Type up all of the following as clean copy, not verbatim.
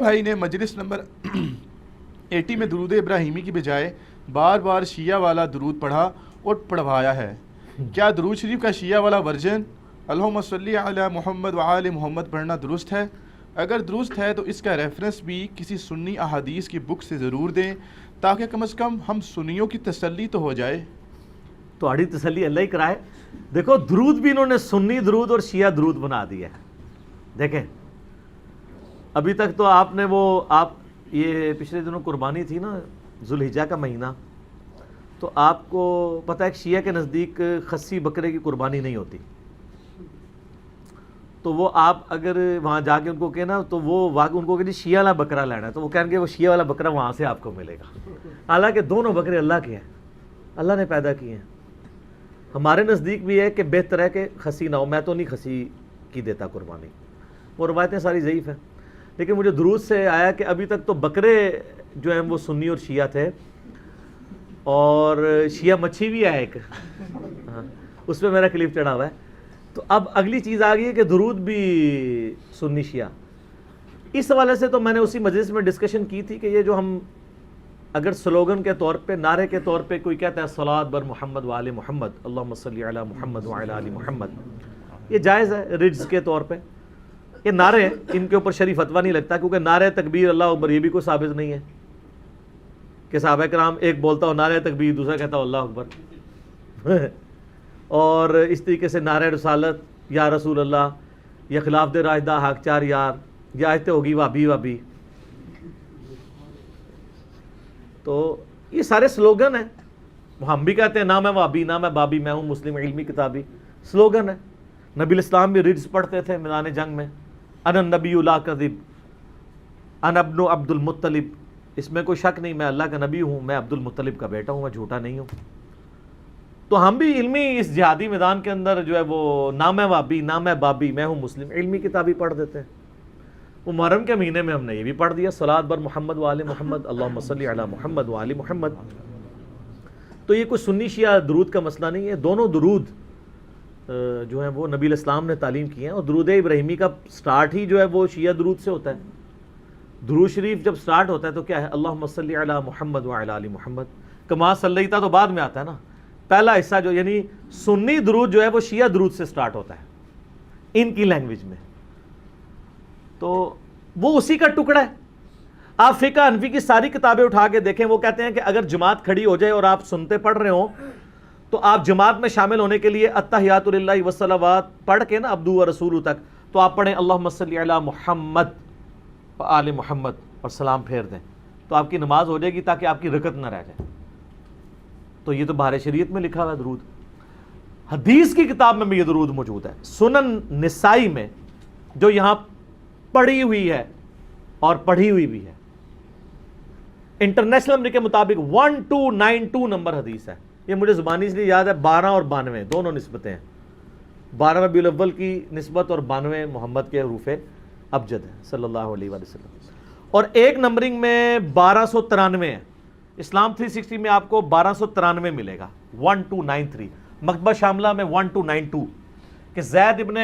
بھائی نے مجلس نمبر 80 میں درود ابراہیمی کی بجائے بار بار شیعہ والا درود پڑھا اور پڑھوایا ہے. کیا درود شریف کا شیعہ والا ورژن اللہم صلی علی محمد وآل محمد پڑھنا درست ہے؟ اگر درست ہے تو اس کا ریفرنس بھی کسی سنی احادیث کی بک سے ضرور دیں تاکہ کم از کم ہم سنیوں کی تسلی تو ہو جائے. تو آڑی تسلی اللہ ہی کرائے. دیکھو درود بھی انہوں نے سنی درود اور شیعہ درود بنا دیا ہے. دیکھیں ابھی تک تو آپ نے آپ یہ پچھلے دنوں قربانی تھی نا ذوالحجہ کا مہینہ، تو آپ کو پتہ ہے کہ شیعہ کے نزدیک خصی بکرے کی قربانی نہیں ہوتی. تو وہ آپ اگر وہاں جا کے ان کو کہنا تو وہ ان کو کہ شیعہ والا بکرا لینا ہے تو وہ کہیں گے وہ شیعہ والا بکرا وہاں سے آپ کو ملے گا. حالانکہ دونوں بکرے اللہ کے ہیں، اللہ نے پیدا کیے ہیں. ہمارے نزدیک بھی ہے کہ بہتر ہے کہ خصی نہ ہو. میں تو نہیں خصی کی دیتا قربانی، وہ روایتیں ساری ضعیف ہیں. لیکن مجھے درود سے آیا کہ ابھی تک تو بکرے جو ہیں وہ سنی اور شیعہ تھے، اور شیعہ مچھی بھی ہے ایک، اس پہ میرا کلپ چڑھا ہوا ہے. تو اب اگلی چیز آ گئی ہے کہ درود بھی سنی شیعہ. اس حوالے سے تو میں نے اسی مجلس میں ڈسکشن کی تھی کہ یہ جو ہم اگر سلوگن کے طور پہ، نعرے کے طور پہ کوئی کہتا ہے صلاۃ بر محمد وآل محمد اللہم صلی علی محمد وعلی آل محمد، یہ جائز ہے رجز کے طور پہ. یہ نعرے ہیں، ان کے اوپر شریف فتویٰ نہیں لگتا، کیونکہ نعرے تکبیر اللہ اکبر یہ بھی کوئی ثابت نہیں ہے کہ صحابہ کرام ایک بولتا ہو نعرہ تکبیر دوسرا کہتا ہو اللہ اکبر. اور اس طریقے سے نعرہ رسالت یا رسول اللہ یا خلاف دے راجدہ حق چار یار یا آیت ہوگی وابی وابی. تو یہ سارے سلوگن ہیں. ہم بھی کہتے ہیں نہ میں وابی نہ میں بابی، میں ہوں مسلم علمی کتابی، سلوگن ہے. نبی الاسلام بھی رجز پڑھتے تھے میدان جنگ میں، انا النبی لا کذب انا ابن عبد المطلب. اس میں کوئی شک نہیں، میں اللہ کا نبی ہوں، میں عبد المطلب کا بیٹا ہوں، میں جھوٹا نہیں ہوں. تو ہم بھی علمی اس جہادی میدان کے اندر جو ہے وہ نہ میں وابی نہ میں بابی، میں ہوں مسلم علمی کتابی پڑھ دیتے ہیں. وہ محرم کے مہینے میں ہم نے یہ بھی پڑھ دیا صلاۃ بر محمد وآل محمد اللہم صلی علی محمد وآل محمد. تو یہ کوئی سنی شیعہ درود کا مسئلہ نہیں ہے. دونوں درود جو ہیں وہ نبی الاسلام نے تعلیم کی ہیں، اور درود ابراہیمی کا سٹارٹ ہی جو ہے وہ شیعہ درود سے ہوتا ہے. درود شریف جب سٹارٹ ہوتا ہے تو کیا ہے اللہم صلی علی محمد وعلی آل محمد. کما صلیتا تو بعد میں آتا ہے نا. پہلا حصہ جو یعنی سنی درود جو ہے وہ شیعہ درود سے سٹارٹ ہوتا ہے ان کی لینگویج میں. تو وہ اسی کا ٹکڑا ہے. آپ فقہ حنفی کی ساری کتابیں اٹھا کے دیکھیں، وہ کہتے ہیں کہ اگر جماعت کھڑی ہو جائے اور آپ سنتے پڑھ رہے ہوں تو آپ جماعت میں شامل ہونے کے لیے التحیات للہ والصلوات پڑھ کے نا عبدہ و رسولہ تک تو آپ پڑھیں اللہم صلی علی محمد و آل محمد اور سلام پھیر دیں تو آپ کی نماز ہو جائے گی، تاکہ آپ کی رکعت نہ رہ جائے. تو یہ تو بہار شریعت میں لکھا ہوا ہے درود. حدیث کی کتاب میں بھی یہ درود موجود ہے. سنن نسائی میں جو یہاں پڑھی ہوئی ہے اور پڑھی ہوئی بھی ہے، انٹرنیشنل نمبر کے مطابق 1292 نمبر حدیث ہے. یہ مجھے زبانی اس لیے یاد ہے، 12 اور 92 دونوں نسبتیں ہیں. 12 ربیع الاول کی نسبت اور 92 محمد کے حروف ابجد ہے صلی اللہ علیہ وآلہ وسلم. اور ایک نمبرنگ میں 1293 ہے. اسلام 360 میں آپ کو 1293 ملے گا 1293. مکتبہ شاملہ میں 1292 کہ زید ابن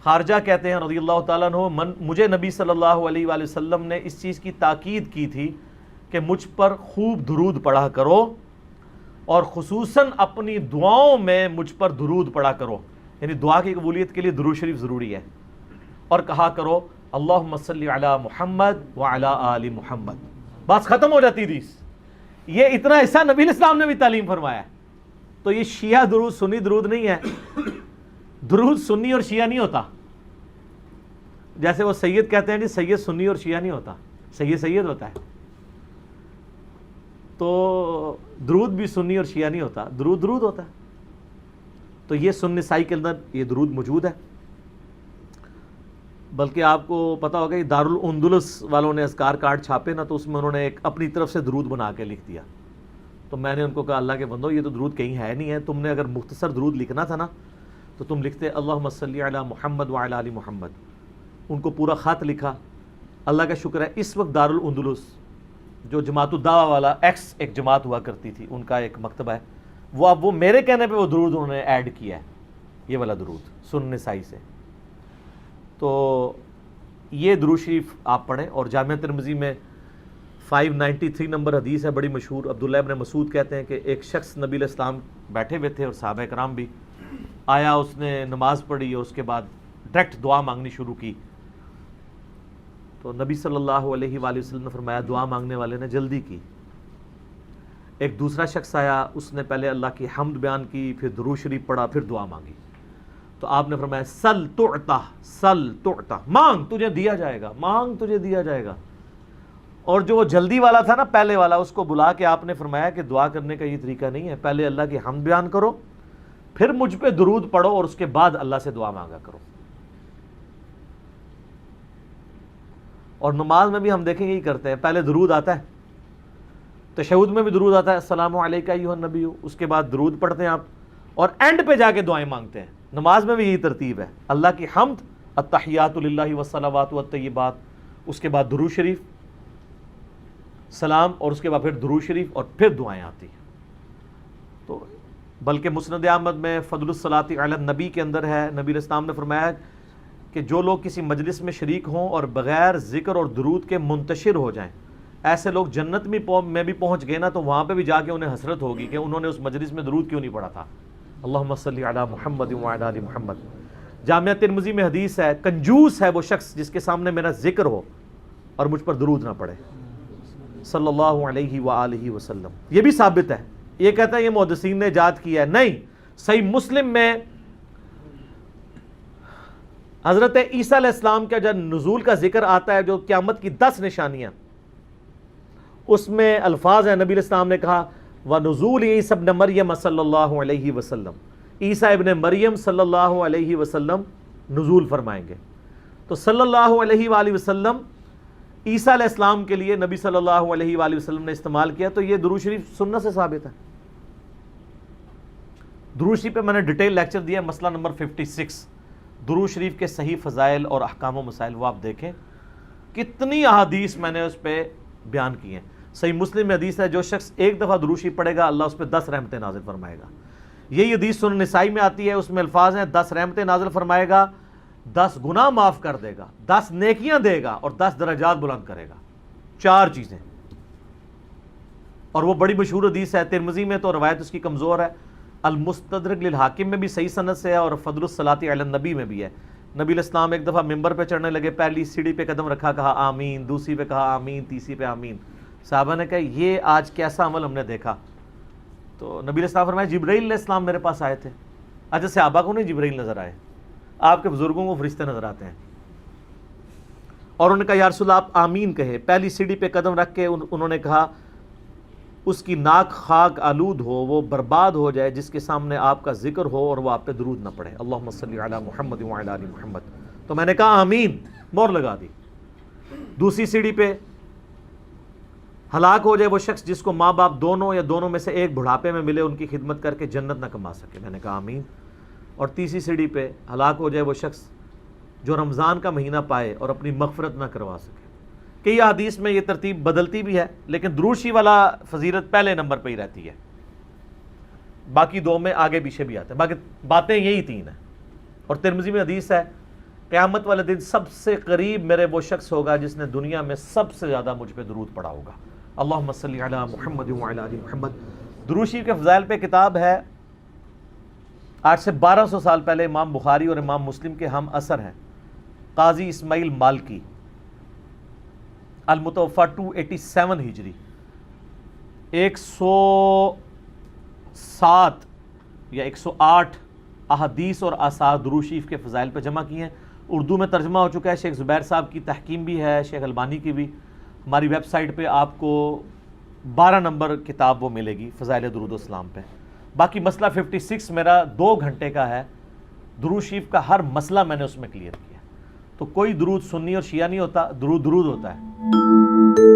خارجہ کہتے ہیں رضی اللہ تعالیٰ عنہ، مجھے نبی صلی اللہ علیہ وآلہ وسلم نے اس چیز کی تاکید کی تھی کہ مجھ پر خوب درود پڑھا کرو، اور خصوصاً اپنی دعاؤں میں مجھ پر درود پڑھا کرو. یعنی دعا کی قبولیت کے لیے درود شریف ضروری ہے. اور کہا کرو اللہم صلی علی محمد وعلی آل محمد. بات ختم ہو جاتی تھی. یہ اتنا حصہ نبی الاسلام نے بھی تعلیم فرمایا ہے. تو یہ شیعہ درود سنی درود نہیں ہے. درود سنی اور شیعہ نہیں ہوتا. جیسے وہ سید کہتے ہیں جی سید سنی اور شیعہ نہیں ہوتا، سید سید ہوتا ہے. تو درود بھی سنی اور شیعہ نہیں ہوتا، درود درود ہوتا ہے. تو یہ سنن نسائی کے اندر یہ درود موجود ہے. بلکہ آپ کو پتا ہوگا کہ دارالندلس والوں نے اذکار کارڈ چھاپے نا، تو اس میں انہوں نے ایک اپنی طرف سے درود بنا کے لکھ دیا. تو میں نے ان کو کہا اللہ کے بندو یہ تو درود کہیں ہے نہیں ہے، تم نے اگر مختصر درود لکھنا تھا نا تو تم لکھتے اللہم صلی علی محمد وعلی آل محمد. ان کو پورا خط لکھا. اللہ کا شکر ہے اس وقت دارالندلس جو جماعت الدعوہ والا ایکس ایک جماعت ہوا کرتی تھی، ان کا ایک مکتبہ ہے، وہ اب وہ میرے کہنے پہ وہ درود انہوں نے ایڈ کیا ہے، یہ والا درود سنن نسائی سے. تو یہ درود شریف آپ پڑھیں. اور جامعہ ترمذی میں 593 نمبر حدیث ہے بڑی مشہور. عبداللہ ابن مسعود کہتے ہیں کہ ایک شخص نبی علیہ السلام بیٹھے ہوئے تھے اور صحابہ کرام بھی. آیا, اس نے نماز پڑھی اور اس کے بعد ڈائریکٹ دعا مانگنی شروع کی. تو نبی صلی اللہ علیہ وآلہ وسلم نے فرمایا دعا مانگنے والے نے جلدی کی. ایک دوسرا شخص آیا, اس نے پہلے اللہ کی حمد بیان کی, پھر درود شریف پڑھا, پھر دعا مانگی. تو آپ نے فرمایا سل تعطا, سل تعطا, مانگ تجھے دیا جائے گا, مانگ تجھے دیا جائے گا. اور جو وہ جلدی والا تھا نا پہلے والا, اس کو بلا کے آپ نے فرمایا کہ دعا کرنے کا یہ طریقہ نہیں ہے, پہلے اللہ کی حمد بیان کرو, پھر مجھ پہ درود پڑھو اور اس کے بعد اللہ سے دعا مانگا کرو. اور نماز میں بھی ہم دیکھیں یہی کرتے ہیں, پہلے درود آتا ہے, تشہد میں بھی درود آتا ہے السلام علیکہ ایھا النبی, اس کے بعد درود پڑھتے ہیں آپ, اور اینڈ پہ جا کے دعائیں مانگتے ہیں. نماز میں بھی یہی ترتیب ہے, اللہ کی حمد, التحیات للہ والصلوات والطیبات, اس کے بعد درود شریف, سلام, اور اس کے بعد پھر درود شریف, اور پھر دعائیں آتی ہیں. تو بلکہ مسند احمد میں فضل الصلاۃ علی النبی کے اندر ہے, نبی علیہ السلام نے فرمایا کہ جو لوگ کسی مجلس میں شریک ہوں اور بغیر ذکر اور درود کے منتشر ہو جائیں, ایسے لوگ جنت میں بھی پہنچ گئے نا, تو وہاں پہ بھی جا کے انہیں حسرت ہوگی کہ انہوں نے اس مجلس میں درود کیوں نہیں پڑھا تھا. اللہم صلی علی محمد وعلی آل محمد. جامعہ ترمذی میں حدیث ہے, کنجوس ہے وہ شخص جس کے سامنے میرا ذکر ہو اور مجھ پر درود نہ پڑھے صلی اللہ علیہ وآلہ وسلم. یہ بھی ثابت ہے, یہ کہتا ہے یہ محدثین نے ایجاد کیا ہے, نہیں. صحیح مسلم میں حضرت عیسیٰ علیہ السلام کا جب نزول کا ذکر آتا ہے, جو قیامت کی 10 نشانیاں, اس میں الفاظ ہیں, نبی علیہ السلام نے کہا وَنُزُولِ عِیسیٰ ابْنَ مَرْیَمَ صلی اللہ علیہ وسلم, عیسیٰ ابن مریم صلی اللہ علیہ وسلم نزول فرمائیں گے. تو صلی اللہ علیہ وآلہ وسلم عیسیٰ علیہ السلام کے لیے نبی صلی اللہ علیہ وآلہ وسلم نے استعمال کیا, تو یہ درود شریف سنت سے ثابت ہے. درود شریف پہ میں نے ڈیٹیل لیکچر دیا ہے, مسئلہ نمبر 56, درود شریف کے صحیح فضائل اور احکام و مسائل, وہ آپ دیکھیں کتنی احادیث میں نے اس پہ بیان کی ہیں. صحیح مسلم میں حدیث ہے, جو شخص ایک دفعہ درود شریف پڑھے گا اللہ اس پہ 10 رحمتیں نازل فرمائے گا. یہی حدیث سنن نسائی میں آتی ہے, اس میں الفاظ ہیں 10 رحمتیں نازل فرمائے گا, 10 گناہ معاف کر دے گا, 10 نیکیاں دے گا, اور 10 درجات بلند کرے گا. 4 چیزیں. اور وہ بڑی مشہور حدیث ہے, ترمذی میں تو روایت اس کی کمزور ہے, المستدرک للحاکم میں بھی صحیح سند سے ہے, اور فضل الصلاۃ علی النبی میں بھی ہے. نبی علیہ السلام ایک دفعہ ممبر پہ چڑھنے لگے, پہلی سیڑھی پہ قدم رکھا, کہا آمین, دوسری پہ کہا آمین, تیسری پہ آمین. صحابہ نے کہا یہ آج کیسا عمل ہم نے دیکھا. تو نبی علیہ السلام فرمایا جبرائیل علیہ السلام میرے پاس آئے تھے. اچھا, صحابہ کو نہیں جبرائیل نظر آئے, آپ کے بزرگوں کو فرشتے نظر آتے ہیں. اور انہوں نے کہا یا رسول اللہ آپ آمین کہے. پہلی سیڑھی پہ قدم رکھ کے انہوں نے کہا اس کی ناک خاک آلود ہو, وہ برباد ہو جائے جس کے سامنے آپ کا ذکر ہو اور وہ آپ پہ درود نہ پڑھے. اللہم صلی علی محمد وعلی آل محمد. تو میں نے کہا آمین, مور لگا دی. دوسری سیڑھی پہ ہلاک ہو جائے وہ شخص جس کو ماں باپ دونوں یا دونوں میں سے ایک بڑھاپے میں ملے, ان کی خدمت کر کے جنت نہ کما سکے. میں نے کہا آمین. اور تیسری سیڑھی پہ ہلاک ہو جائے وہ شخص جو رمضان کا مہینہ پائے اور اپنی مغفرت نہ کروا سکے. کئی حدیث میں یہ ترتیب بدلتی بھی ہے, لیکن درود شریف والا فضیلت پہلے نمبر پہ ہی رہتی ہے, باقی 2 میں آگے پیچھے بھی آتے ہیں. باقی باتیں یہی 3 ہیں. اور ترمذی میں حدیث ہے قیامت والے دن سب سے قریب میرے وہ شخص ہوگا جس نے دنیا میں سب سے زیادہ مجھ پہ درود پڑھا ہوگا. اللہم صلی علی محمد وعلی آل محمد. درود شریف کے فضائل پہ کتاب ہے, آج سے 1200 سال پہلے امام بخاری اور امام مسلم کے ہم اثر ہیں, قاضی اسماعیل مالکی, المتوفا 287 ہجری, 107 یا 108 احادیث اور آثار درود شریف کے فضائل پہ جمع کیے ہیں. اردو میں ترجمہ ہو چکا ہے, شیخ زبیر صاحب کی تحکیم بھی ہے, شیخ البانی کی بھی. ہماری ویب سائٹ پہ آپ کو 12 نمبر کتاب وہ ملے گی فضائل درود و السلام پہ. باقی مسئلہ 56 میرا 2 گھنٹے کا ہے, درود شریف کا ہر مسئلہ میں نے اس میں کلیئر کیا. تو کوئی درود سنی اور شیعہ نہیں ہوتا, درود ہوتا ہے.